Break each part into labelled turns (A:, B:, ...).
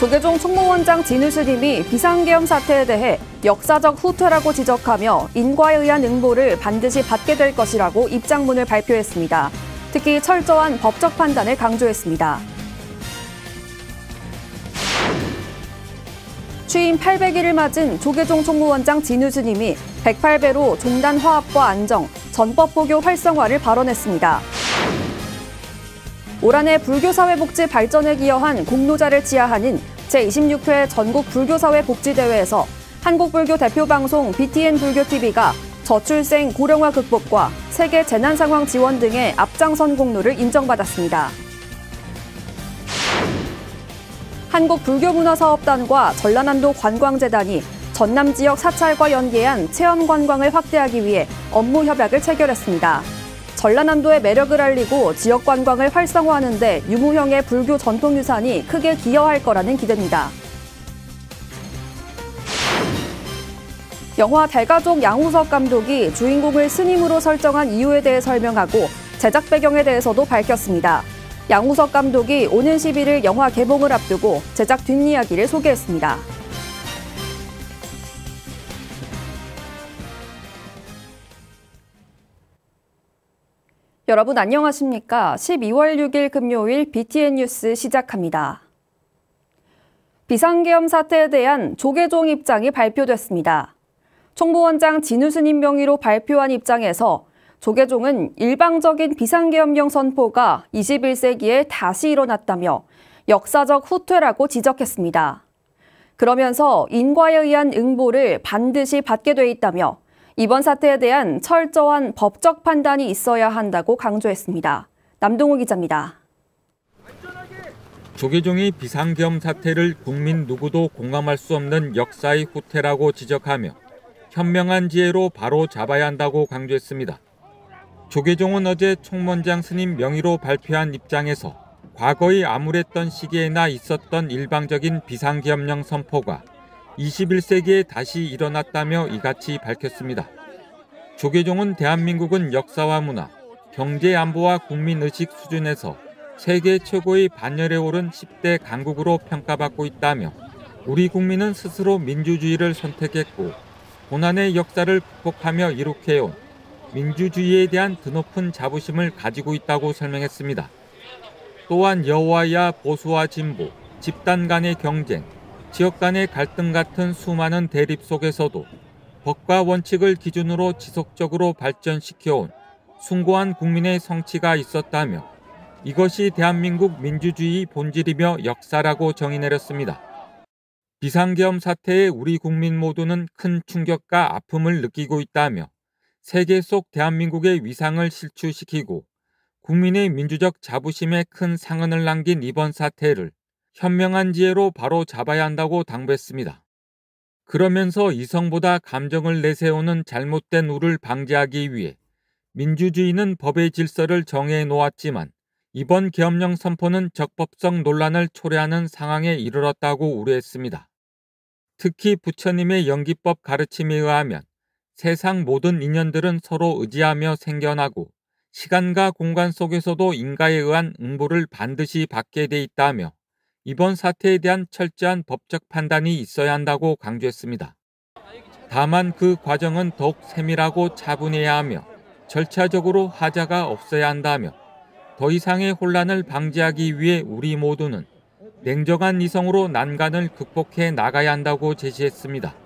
A: 조계종 총무원장 진우스님이 비상계엄 사태에 대해 역사적 후퇴라고 지적하며 인과에 의한 응보를 반드시 받게 될 것이라고 입장문을 발표했습니다. 특히 철저한 법적 판단을 강조했습니다. 취임 800일을 맞은 조계종 총무원장 진우스님이 108배로 종단 화합과 안정, 전법포교 활성화를 발언했습니다. 올 한해 불교사회복지 발전에 기여한 공로자를 지하하는 제26회 전국 불교사회 복지대회에서 한국불교 대표방송 BTN 불교TV가 저출생 고령화 극복과 세계 재난상황 지원 등의 앞장선 공로를 인정받았습니다. 한국불교문화사업단과 전라남도 관광재단이 전남 지역 사찰과 연계한 체험관광을 확대하기 위해 업무 협약을 체결했습니다. 전라남도의 매력을 알리고 지역 관광을 활성화하는 데 유무형의 불교 전통유산이 크게 기여할 거라는 기대입니다. 영화 대가족 양우석 감독이 주인공을 스님으로 설정한 이유에 대해 설명하고 제작 배경에 대해서도 밝혔습니다. 양우석 감독이 오는 11일 영화 개봉을 앞두고 제작 뒷이야기를 소개했습니다. 여러분 안녕하십니까? 12월 6일 금요일 BTN 뉴스 시작합니다. 비상계엄 사태에 대한 조계종 입장이 발표됐습니다. 총무원장 진우스님 명의로 발표한 입장에서 조계종은 일방적인 비상계엄령 선포가 21세기에 다시 일어났다며 역사적 후퇴라고 지적했습니다. 그러면서 인과에 의한 응보를 반드시 받게 돼 있다며 이번 사태에 대한 철저한 법적 판단이 있어야 한다고 강조했습니다. 남동호 기자입니다.
B: 조계종이 비상계엄 사태를 국민 누구도 공감할 수 없는 역사의 후퇴라고 지적하며 현명한 지혜로 바로 잡아야 한다고 강조했습니다. 조계종은 어제 총무원장 스님 명의로 발표한 입장에서 과거의 암울했던 시기에나 있었던 일방적인 비상계엄령 선포가 21세기에 다시 일어났다며 이같이 밝혔습니다. 조계종은 대한민국은 역사와 문화, 경제 안보와 국민의식 수준에서 세계 최고의 반열에 오른 10대 강국으로 평가받고 있다며 우리 국민은 스스로 민주주의를 선택했고 고난의 역사를 극복하며 이룩해온 민주주의에 대한 드높은 자부심을 가지고 있다고 설명했습니다. 또한 여와야 보수와 진보, 집단 간의 경쟁, 지역 간의 갈등 같은 수많은 대립 속에서도 법과 원칙을 기준으로 지속적으로 발전시켜온 숭고한 국민의 성취가 있었다며 이것이 대한민국 민주주의 본질이며 역사라고 정의 내렸습니다. 비상계엄 사태에 우리 국민 모두는 큰 충격과 아픔을 느끼고 있다며 세계 속 대한민국의 위상을 실추시키고 국민의 민주적 자부심에 큰 상흔을 남긴 이번 사태를 현명한 지혜로 바로 잡아야 한다고 당부했습니다. 그러면서 이성보다 감정을 내세우는 잘못된 우를 방지하기 위해 민주주의는 법의 질서를 정해 놓았지만 이번 계엄령 선포는 적법성 논란을 초래하는 상황에 이르렀다고 우려했습니다. 특히 부처님의 연기법 가르침에 의하면 세상 모든 인연들은 서로 의지하며 생겨나고 시간과 공간 속에서도 인과에 의한 응보를 반드시 받게 돼 있다며 이번 사태에 대한 철저한 법적 판단이 있어야 한다고 강조했습니다. 다만 그 과정은 더욱 세밀하고 차분해야 하며 절차적으로 하자가 없어야 한다며 더 이상의 혼란을 방지하기 위해 우리 모두는 냉정한 이성으로 난관을 극복해 나가야 한다고 제시했습니다.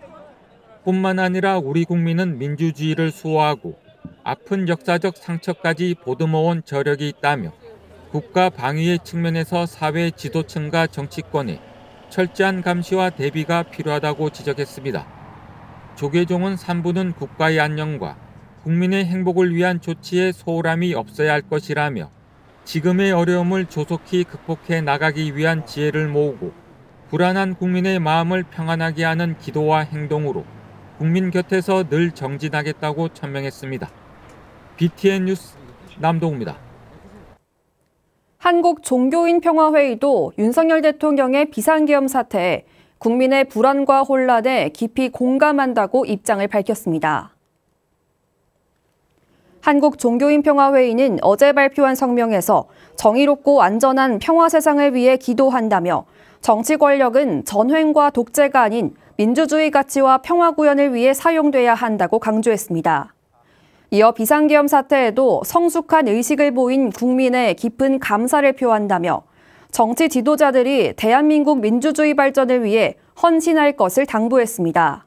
B: 뿐만 아니라 우리 국민은 민주주의를 수호하고 아픈 역사적 상처까지 보듬어온 저력이 있다며 국가 방위의 측면에서 사회 지도층과 정치권의 철저한 감시와 대비가 필요하다고 지적했습니다. 조계종은 3부는 국가의 안녕과 국민의 행복을 위한 조치에 소홀함이 없어야 할 것이라며 지금의 어려움을 조속히 극복해 나가기 위한 지혜를 모으고 불안한 국민의 마음을 평안하게 하는 기도와 행동으로 국민 곁에서 늘 정진하겠다고 천명했습니다. BTN 뉴스 남동우입니다.
A: 한국종교인평화회의도 윤석열 대통령의 비상계엄 사태에 국민의 불안과 혼란에 깊이 공감한다고 입장을 밝혔습니다. 한국종교인평화회의는 어제 발표한 성명에서 정의롭고 안전한 평화 세상을 위해 기도한다며 정치 권력은 전횡과 독재가 아닌 민주주의 가치와 평화 구현을 위해 사용돼야 한다고 강조했습니다. 이어 비상계엄 사태에도 성숙한 의식을 보인 국민의 깊은 감사를 표한다며 정치 지도자들이 대한민국 민주주의 발전을 위해 헌신할 것을 당부했습니다.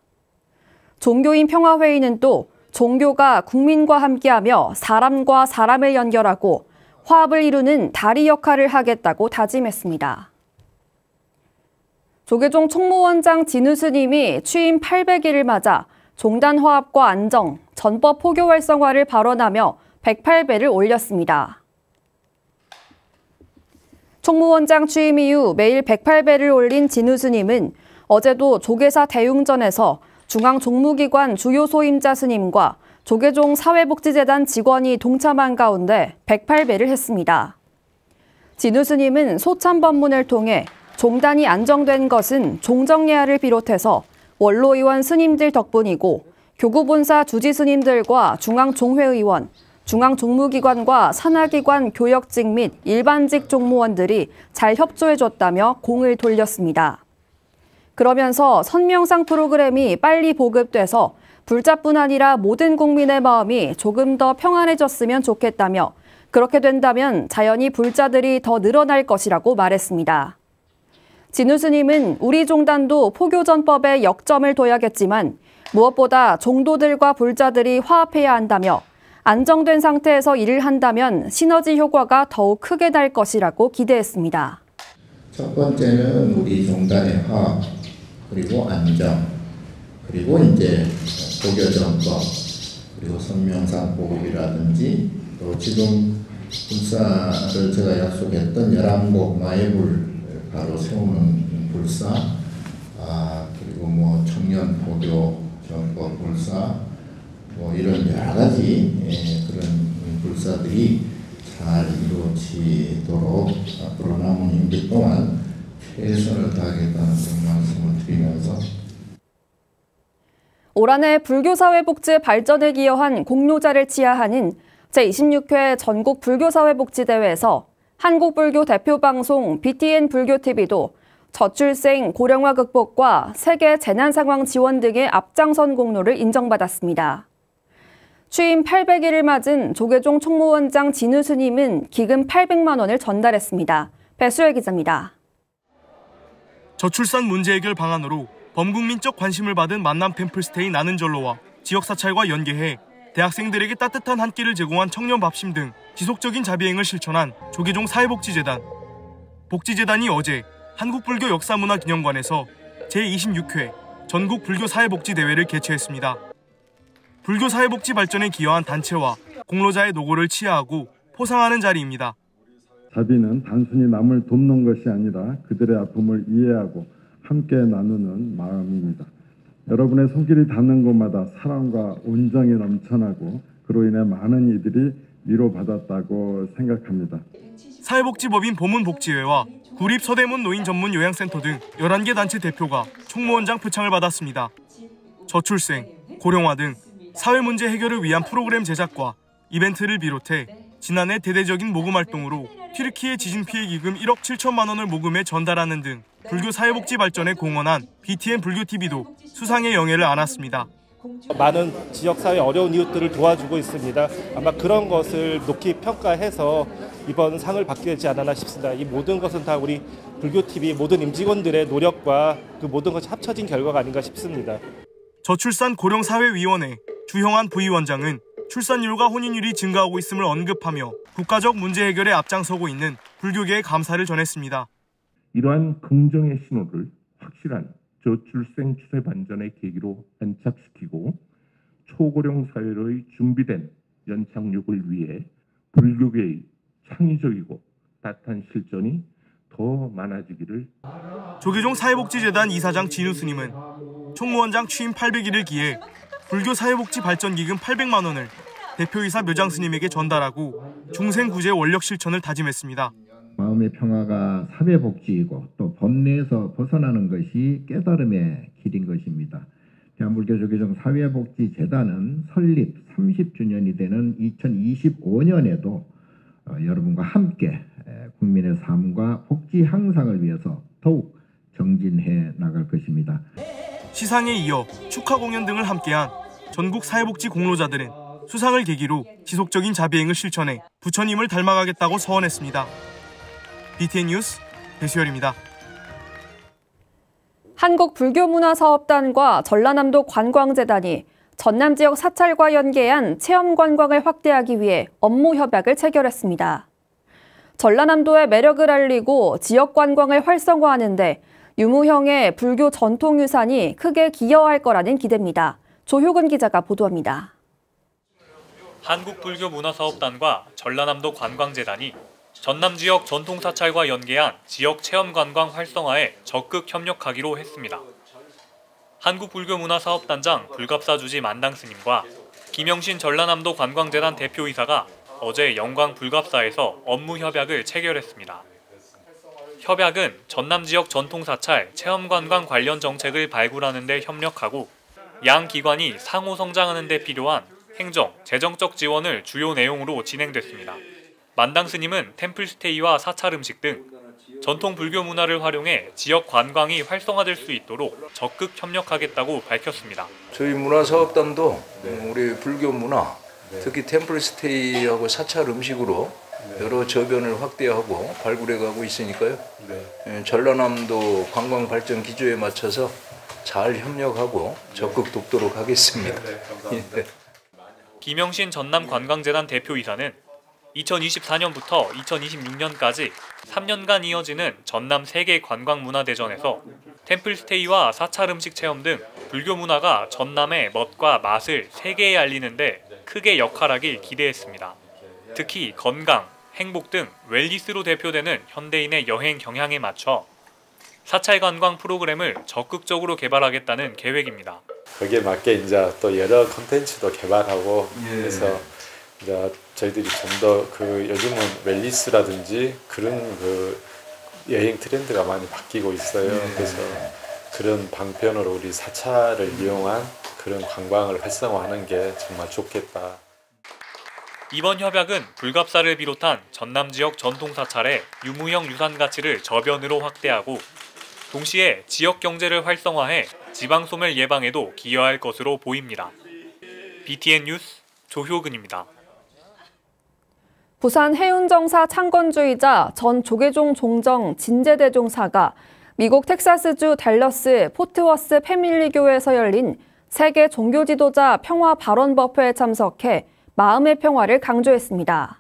A: 종교인 평화회의는 또 종교가 국민과 함께하며 사람과 사람을 연결하고 화합을 이루는 다리 역할을 하겠다고 다짐했습니다. 조계종 총무원장 진우 스님이 취임 800일을 맞아 종단 화합과 안정, 전법 포교 활성화를 발언하며 108배를 올렸습니다. 총무원장 취임 이후 매일 108배를 올린 진우 스님은 어제도 조계사 대웅전에서 중앙종무기관 주요 소임자 스님과 조계종 사회복지재단 직원이 동참한 가운데 108배를 했습니다. 진우 스님은 소참 법문을 통해 종단이 안정된 것은 종정예하를 비롯해서 원로의원 스님들 덕분이고 교구본사 주지 스님들과 중앙종회의원, 중앙종무기관과 산하기관 교역직 및 일반직 종무원들이 잘 협조해줬다며 공을 돌렸습니다. 그러면서 선명상 프로그램이 빨리 보급돼서 불자뿐 아니라 모든 국민의 마음이 조금 더 평안해졌으면 좋겠다며 그렇게 된다면 자연히 불자들이 더 늘어날 것이라고 말했습니다. 진우 스님은 우리 종단도 포교전법에 역점을 둬야겠지만 무엇보다 종도들과 불자들이 화합해야 한다며 안정된 상태에서 일을 한다면 시너지 효과가 더욱 크게 날 것이라고 기대했습니다.
C: 첫 번째는 우리 종단의 화합, 그리고 안정, 그리고 이제 포교전법, 그리고 선명상 보급이라든지 또 지금 불사를 제가 약속했던 11곳 마애불 바로 세우는 불사, 그리고 뭐 청년 포교 전법 불사, 뭐 이런 여러 가지 그런 불사들이 잘 이루어지도록 앞으로 남은 임기 동안 최선을 다하겠다는 그런 말씀을 드리면서
A: 올 한 해 불교사회복지 발전에 기여한 공로자를 치하하는 제26회 전국 불교사회복지대회에서 한국불교 대표방송 BTN 불교TV도 저출생 고령화 극복과 세계 재난상황 지원 등의 앞장선 공로를 인정받았습니다. 취임 800일을 맞은 조계종 총무원장 진우 스님은 기금 800만 원을 전달했습니다. 배수열 기자입니다.
D: 저출산 문제 해결 방안으로 범국민적 관심을 받은 만남 템플스테이 나는 절로와 지역 사찰과 연계해 대학생들에게 따뜻한 한 끼를 제공한 청년 밥심 등 지속적인 자비행을 실천한 조계종 사회복지재단. 복지재단이 어제 한국불교 역사문화기념관에서 제26회 전국 불교 사회복지 대회를 개최했습니다. 불교 사회복지 발전에 기여한 단체와 공로자의 노고를 치하하고 포상하는 자리입니다.
E: 자비는 단순히 남을 돕는 것이 아니라 그들의 아픔을 이해하고 함께 나누는 마음입니다. 여러분의 손길이 닿는 곳마다 사랑과 온정이 넘쳐나고 그로 인해 많은 이들이 위로받았다고 생각합니다.
D: 사회복지법인 보문복지회와 구립 서대문 노인 전문 요양센터 등 11개 단체 대표가 총무원장 표창을 받았습니다. 저출생, 고령화 등 사회 문제 해결을 위한 프로그램 제작과 이벤트를 비롯해 지난해 대대적인 모금 활동으로 튀르키예 지진 피해 기금 1억 7천만 원을 모금해 전달하는 등 불교 사회복지 발전에 공헌한 BTN 불교TV도 수상의 영예를 안았습니다.
F: 많은 지역사회 어려운 이웃들을 도와주고 있습니다. 아마 그런 것을 높이 평가해서 이번 상을 받게 되지 않았나 싶습니다. 이 모든 것은 다 우리 불교TV 모든 임직원들의 노력과 그 모든 것이 합쳐진 결과가 아닌가 싶습니다.
D: 저출산 고령사회위원회 주형한 부위원장은 출산율과 혼인율이 증가하고 있음을 언급하며 국가적 문제 해결에 앞장서고 있는 불교계의 감사를 전했습니다.
G: 이러한 긍정의 신호를 확실한 저출생 추세 반전의 계기로 안착시키고 초고령 사회의 준비된 연착륙을 위해 불교계의 창의적이고 따뜻한 실전이 더 많아지기를.
D: 조계종 사회복지재단 이사장 진우 스님은 총무원장 취임 800일을 기해 불교 사회복지 발전 기금 800만 원을 대표이사 묘장 스님에게 전달하고 중생구제 원력 실천을 다짐했습니다.
C: 마음의 평화가 사회복지이고 또 번뇌에서 벗어나는 것이 깨달음의 길인 것입니다. 대한불교 조계종 사회복지재단은 설립 30주년이 되는 2025년에도 여러분과 함께 국민의 삶과 복지 향상을 위해서 더욱 정진해 나갈 것입니다.
D: 시상에 이어 축하 공연 등을 함께한 전국 사회복지 공로자들은 수상을 계기로 지속적인 자비행을 실천해 부처님을 닮아가겠다고 서원했습니다. BTN 뉴스 배수열입니다.
A: 한국불교문화사업단과 전라남도 관광재단이 전남 지역 사찰과 연계한 체험관광을 확대하기 위해 업무 협약을 체결했습니다. 전라남도의 매력을 알리고 지역 관광을 활성화하는 데 유무형의 불교 전통유산이 크게 기여할 거라는 기대입니다. 조효근 기자가 보도합니다.
H: 한국불교문화사업단과 전라남도 관광재단이 전남 지역 전통사찰과 연계한 지역 체험관광 활성화에 적극 협력하기로 했습니다. 한국불교문화사업단장 불갑사주지 만당스님과 김영신 전라남도 관광재단 대표이사가 어제 영광 불갑사에서 업무 협약을 체결했습니다. 협약은 전남 지역 전통사찰 체험관광 관련 정책을 발굴하는 데 협력하고 양 기관이 상호 성장하는 데 필요한 행정, 재정적 지원을 주요 내용으로 진행됐습니다. 만당스님은 템플스테이와 사찰 음식 등 전통 불교 문화를 활용해 지역 관광이 활성화될 수 있도록 적극 협력하겠다고 밝혔습니다.
I: 저희 문화사업단도 우리 불교 문화, 특히 템플스테이하고 사찰 음식으로 여러 저변을 확대하고 발굴해가고 있으니까요. 전라남도 관광 발전 기조에 맞춰서 잘 협력하고 적극 돕도록 하겠습니다.
H: 김영신 전남관광재단 대표이사는 2024년부터 2026년까지 3년간 이어지는 전남 세계 관광문화대전에서 템플스테이와 사찰 음식 체험 등 불교 문화가 전남의 멋과 맛을 세계에 알리는 데 크게 역할하길 기대했습니다. 특히 건강, 행복 등 웰니스로 대표되는 현대인의 여행 경향에 맞춰 사찰 관광 프로그램을 적극적으로 개발하겠다는 계획입니다.
J: 거기에 맞게 이제 또 여러 콘텐츠도 개발하고 그래서 이제 저희들이 좀 더 요즘은 웰니스라든지 그런 여행 트렌드가 많이 바뀌고 있어요. 그래서 그런 방편으로 우리 사찰을 이용한 그런 관광을 활성화하는 게 정말 좋겠다.
H: 이번 협약은 불갑사를 비롯한 전남 지역 전통 사찰의 유무형 유산 가치를 저변으로 확대하고 동시에 지역 경제를 활성화해 지방 소멸 예방에도 기여할 것으로 보입니다. BTN 뉴스 조효근입니다.
A: 부산 해운정사 창건주이자 전 조계종 종정 진제대종사가 미국 텍사스주 댈러스 포트워스 패밀리교회에서 열린 세계 종교지도자 평화 발언 법회에 참석해 마음의 평화를 강조했습니다.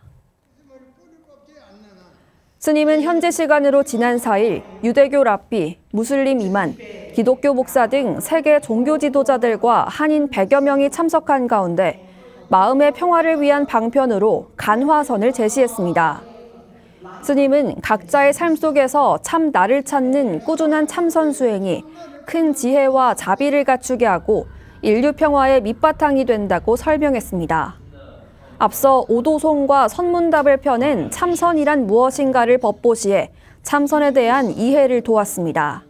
A: 스님은 현지 시간으로 지난 4일 유대교 랍비, 무슬림 이만, 기독교 목사 등 세계 종교 지도자들과 한인 100여 명이 참석한 가운데 마음의 평화를 위한 방편으로 간화선을 제시했습니다. 스님은 각자의 삶 속에서 참 나를 찾는 꾸준한 참선 수행이 큰 지혜와 자비를 갖추게 하고 인류 평화의 밑바탕이 된다고 설명했습니다. 앞서 오도송과 선문답을 펴낸 참선이란 무엇인가를 법보시해 참선에 대한 이해를 도왔습니다.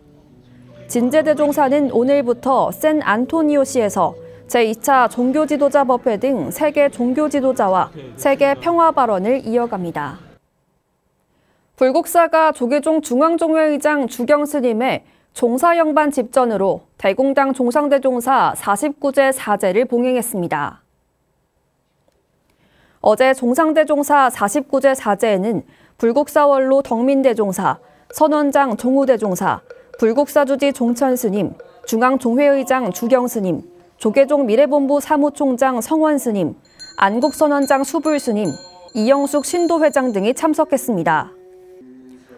A: 진제대종사는 오늘부터 샌안토니오시에서 제2차 종교지도자 법회 등 세계 종교지도자와 세계 평화발언을 이어갑니다. 불국사가 조계종 중앙종회의장 주경스님의 종사영반 집전으로 대공당 종상대종사 49제 사제를 봉행했습니다. 어제 종상대종사 49제 사제에는 불국사원로 덕민대종사, 선원장 종우대종사, 불국사주지 종천스님, 중앙종회의장 주경스님, 조계종 미래본부 사무총장 성원스님, 안국선원장 수불스님, 이영숙 신도회장 등이 참석했습니다.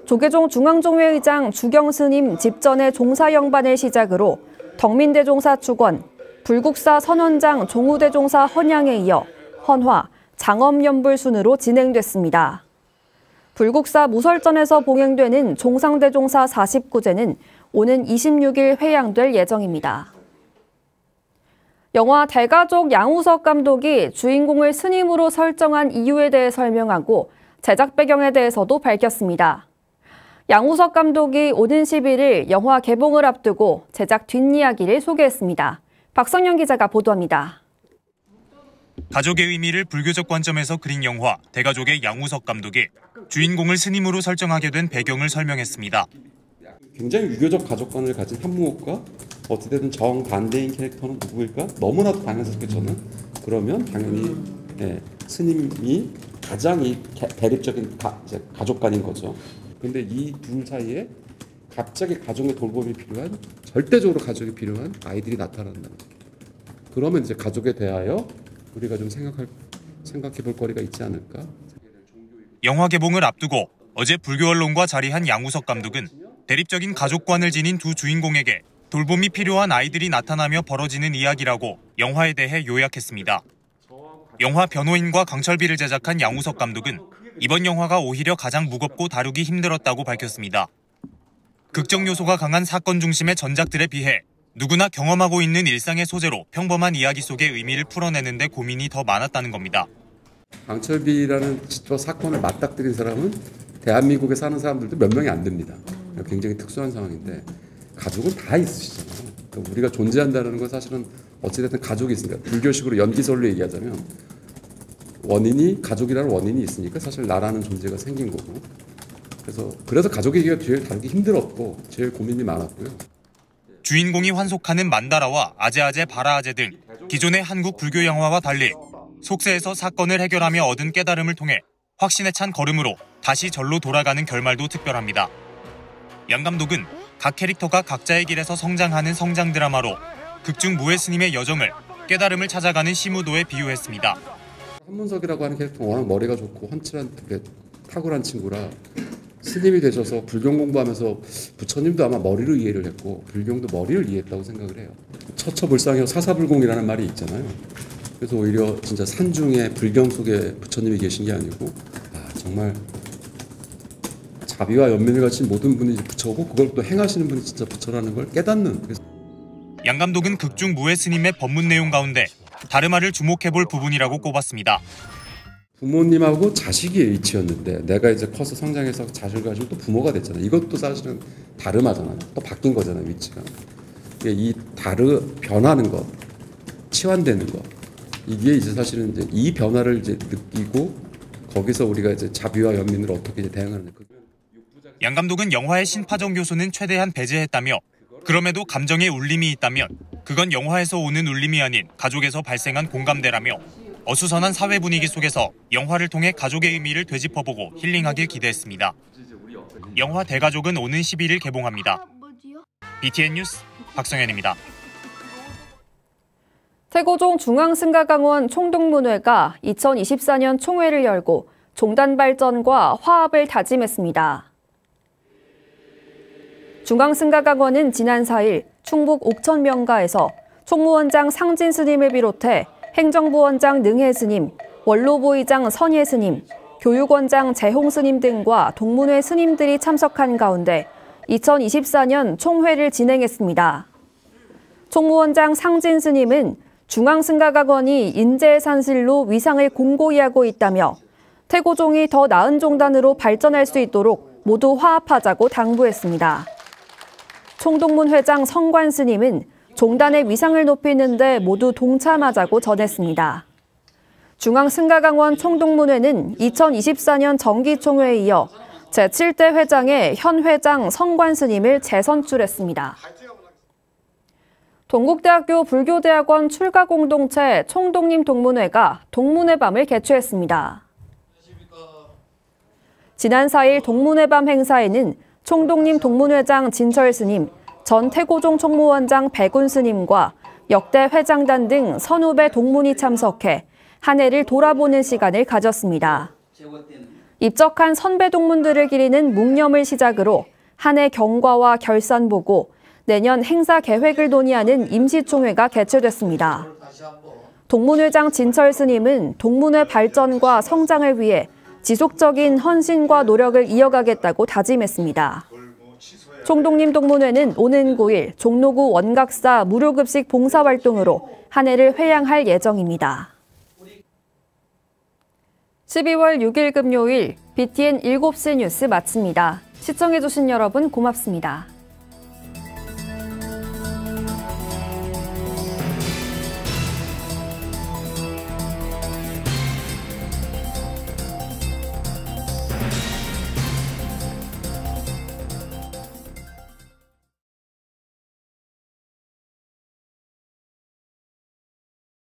A: 조계종 중앙종회의장 주경스님 집전의 종사영반을 시작으로 덕민대종사 축원, 불국사 선원장 종우대종사 헌양에 이어 헌화, 장엄연불 순으로 진행됐습니다. 불국사 무설전에서 봉행되는 종상대종사 49제는 오는 26일 회양될 예정입니다. 영화 대가족 양우석 감독이 주인공을 스님으로 설정한 이유에 대해 설명하고 제작 배경에 대해서도 밝혔습니다. 양우석 감독이 오는 11일 영화 개봉을 앞두고 제작 뒷이야기를 소개했습니다. 박성현 기자가 보도합니다.
K: 가족의 의미를 불교적 관점에서 그린 영화 대가족의 양우석 감독이 주인공을 스님으로 설정하게 된 배경을 설명했습니다.
L: 굉장히 유교적 가족관을 가진 한무옥과 어찌됐든 정반대인 캐릭터는 누구일까? 너무나도 당연스럽게 저는 그러면 당연히 스님이 가장 이 대립적인 가족관인 거죠. 근데 이 둘 사이에 갑자기 가족의 돌봄이 필요한, 절대적으로 가족이 필요한 아이들이 나타난다는 거예요. 그러면 이제 가족에 대하여 우리가 좀 생각해 볼 거리가 있지 않을까?
K: 영화 개봉을 앞두고 어제 불교 언론과 자리한 양우석 감독은 대립적인 가족관을 지닌 두 주인공에게 돌봄이 필요한 아이들이 나타나며 벌어지는 이야기라고 영화에 대해 요약했습니다. 영화 변호인과 강철비를 제작한 양우석 감독은 이번 영화가 오히려 가장 무겁고 다루기 힘들었다고 밝혔습니다. 극적 요소가 강한 사건 중심의 전작들에 비해 누구나 경험하고 있는 일상의 소재로 평범한 이야기 속의 의미를 풀어내는 데 고민이 더 많았다는 겁니다.
L: 강철비라는 저 사건을 맞닥뜨린 사람은 대한민국에 사는 사람들도 몇 명이 안 됩니다. 굉장히 특수한 상황인데 가족은 다 있으시잖아요. 그러니까 우리가 존재한다는 건 사실은 어찌됐든 가족이 있으니까 불교식으로 연기설로 얘기하자면 가족이라는 원인이 있으니까 사실 나라는 존재가 생긴 거고 그래서 가족 얘기가 제일 다루기 힘들었고 제일 고민이 많았고요.
K: 주인공이 환속하는 만다라와 아제아제 바라아제 등 기존의 한국 불교 영화와 달리 속세에서 사건을 해결하며 얻은 깨달음을 통해 확신에 찬 걸음으로 다시 절로 돌아가는 결말도 특별합니다. 양 감독은 각 캐릭터가 각자의 길에서 성장하는 성장 드라마로 극중 무해 스님의 여정을 깨달음을 찾아가는 시무도에 비유했습니다.
L: 한문석이라고 하는 캐릭터는 워낙 머리가 좋고 훤칠한 탁월한 친구라 스님이 되셔서 불경 공부하면서 부처님도 아마 머리로 이해를 했고 불경도 머리를 이해했다고 생각을 해요. 처처불상이요 사사불공이라는 말이 있잖아요. 그래서 오히려 진짜 산중에 불경 속에 부처님이 계신 게 아니고 정말 자비와 연민을 가진 모든 분이 부처고 그걸 또 행하시는 분이 진짜 부처라는 걸 깨닫는.
K: 양 감독은 극중 무해 스님의 법문 내용 가운데 다르마를 주목해볼 부분이라고 꼽았습니다.
L: 부모님하고 자식의 이치였는데 내가 이제 커서 성장해서 자식을 가지고 또 부모가 됐잖아. 이것도 사실은 다르마잖아요. 또 바뀐 거잖아요, 위치가. 이 변하는 것, 치환되는 것. 이게 이제 사실은 이제 이 변화를 이제 느끼고 거기서 우리가 이제 자비와 연민으로 어떻게 이제 대응하는 거.
K: 양 감독은 영화의 신파적 요소는 최대한 배제했다며 그럼에도 감정의 울림이 있다면 그건 영화에서 오는 울림이 아닌 가족에서 발생한 공감대라며 어수선한 사회 분위기 속에서 영화를 통해 가족의 의미를 되짚어보고 힐링하길 기대했습니다. 영화 대가족은 오는 11일 개봉합니다. BTN 뉴스 박성현입니다.
A: 태고종 중앙승가강원 총동문회가 2024년 총회를 열고 종단 발전과 화합을 다짐했습니다. 중앙승가강원은 지난 4일 충북 옥천명가에서 총무원장 상진 스님을 비롯해 행정부원장 능혜 스님, 원로부의장 선예 스님, 교육원장 재홍 스님 등과 동문회 스님들이 참석한 가운데 2024년 총회를 진행했습니다. 총무원장 상진 스님은 중앙승가강원이 인재의 산실로 위상을 공고히 하고 있다며 태고종이 더 나은 종단으로 발전할 수 있도록 모두 화합하자고 당부했습니다. 총동문회장 성관 스님은 종단의 위상을 높이는 데 모두 동참하자고 전했습니다. 중앙승가강원 총동문회는 2024년 정기총회에 이어 제7대 회장의 현 회장 성관 스님을 재선출했습니다. 동국대학교 불교대학원 출가공동체 총독님 동문회가 동문회 밤을 개최했습니다. 지난 4일 동문회 밤 행사에는 총독님 동문회장 진철 스님, 전 태고종 총무원장 백운 스님과 역대 회장단 등 선후배 동문이 참석해 한 해를 돌아보는 시간을 가졌습니다. 입적한 선배 동문들을 기리는 묵념을 시작으로 한 해 경과와 결산 보고 내년 행사 계획을 논의하는 임시총회가 개최됐습니다. 동문회장 진철 스님은 동문회 발전과 성장을 위해 지속적인 헌신과 노력을 이어가겠다고 다짐했습니다. 총독님 동문회는 오는 9일 종로구 원각사 무료급식 봉사활동으로 한 해를 회양할 예정입니다. 12월 6일 금요일 BTN 7시 뉴스 마칩니다. 시청해주신 여러분 고맙습니다.